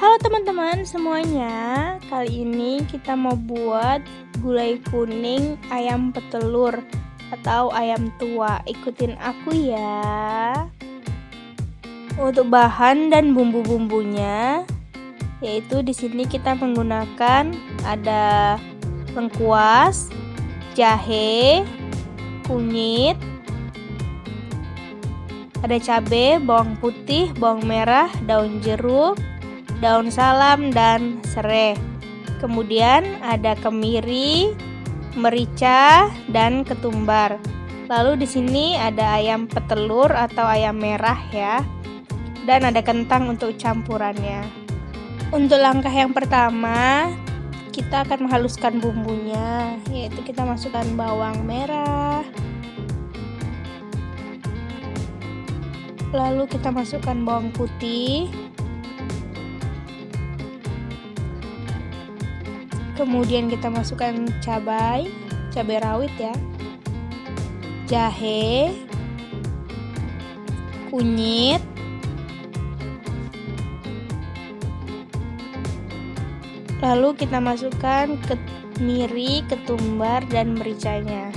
Halo teman-teman semuanya, kali ini kita mau buat gulai kuning ayam petelur atau ayam tua. Ikutin aku ya. Untuk bahan dan bumbu-bumbunya, yaitu di sini kita menggunakan ada lengkuas, jahe, kunyit, ada cabai, bawang putih, bawang merah, daun jeruk, daun salam, dan serai. Kemudian ada kemiri, merica, dan ketumbar. Lalu di sini ada ayam petelur atau ayam merah ya. Dan ada kentang untuk campurannya. Untuk langkah yang pertama, kita akan menghaluskan bumbunya, yaitu kita masukkan bawang merah. Lalu kita masukkan bawang putih. Kemudian kita masukkan cabai rawit ya. Jahe, kunyit, lalu kita masukkan kemiri, ketumbar, dan mericanya.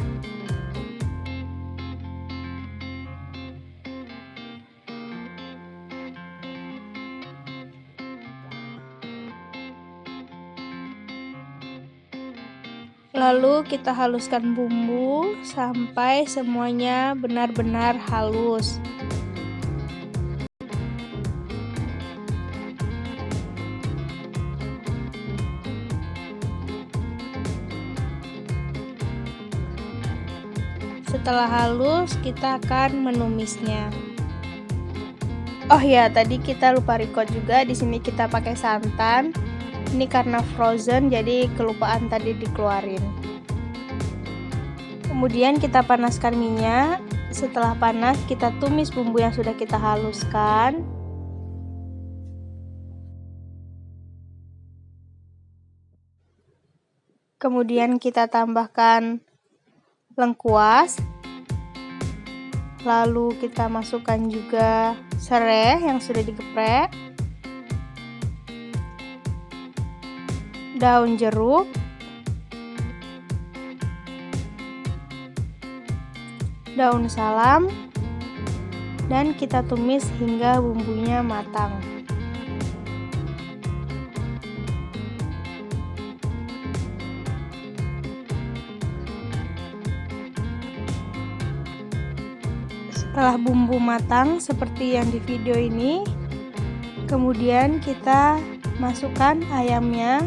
Lalu kita haluskan bumbu sampai semuanya benar-benar halus. Setelah halus, kita akan menumisnya. Oh ya, tadi kita lupa record juga. Di sini kita pakai santan. Ini karena frozen, jadi kelupaan tadi dikeluarin. Kemudian kita panaskan minyak. Setelah panas, kita tumis bumbu yang sudah kita haluskan. Kemudian kita tambahkan lengkuas. Lalu kita masukkan juga serai yang sudah digeprek, daun jeruk, daun salam, dan kita tumis hingga bumbunya matang. Setelah bumbu matang seperti yang di video ini, kemudian kita masukkan ayamnya.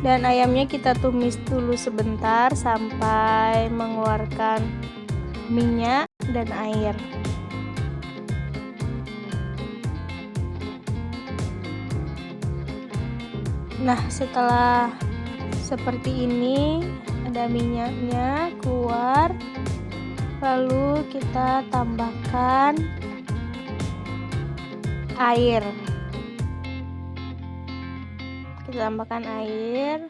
Dan ayamnya kita tumis dulu sebentar sampai mengeluarkan minyak dan air. Nah, setelah seperti ini, ada minyaknya keluar. Lalu kita tambahkan air. Kita tambahkan air.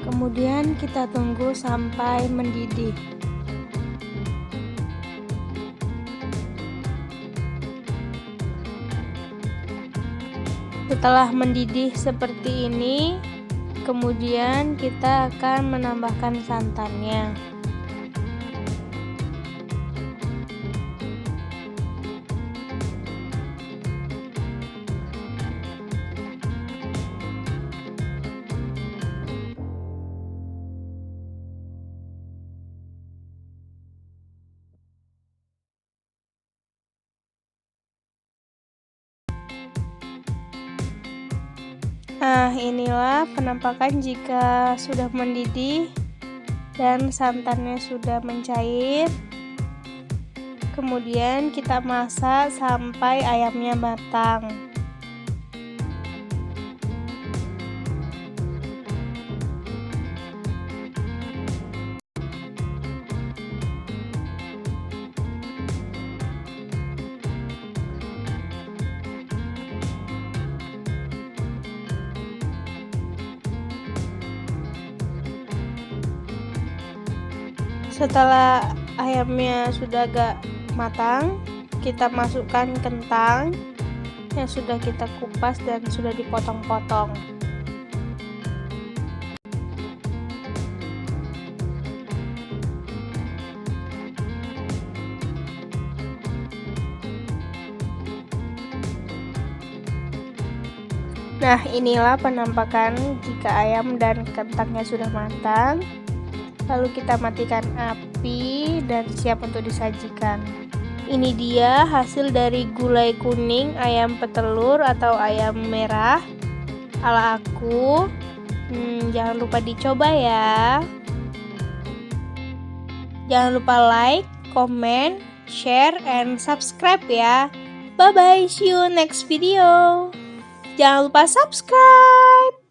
Kemudian kita tunggu sampai mendidih. Setelah mendidih seperti ini, kemudian kita akan menambahkan santannya. Nah, inilah penampakan jika sudah mendidih dan santannya sudah mencair. Kemudian kita masak sampai ayamnya matang. Setelah ayamnya sudah agak matang, kita masukkan kentang yang sudah kita kupas dan sudah dipotong-potong. Nah, inilah penampakan jika ayam dan kentangnya sudah matang. Lalu kita matikan api dan siap untuk disajikan. Ini dia hasil dari gulai kuning ayam petelur atau ayam merah ala aku. Jangan lupa dicoba ya. Jangan lupa like, comment, share, and subscribe ya. Bye-bye, see you next video. Jangan lupa subscribe.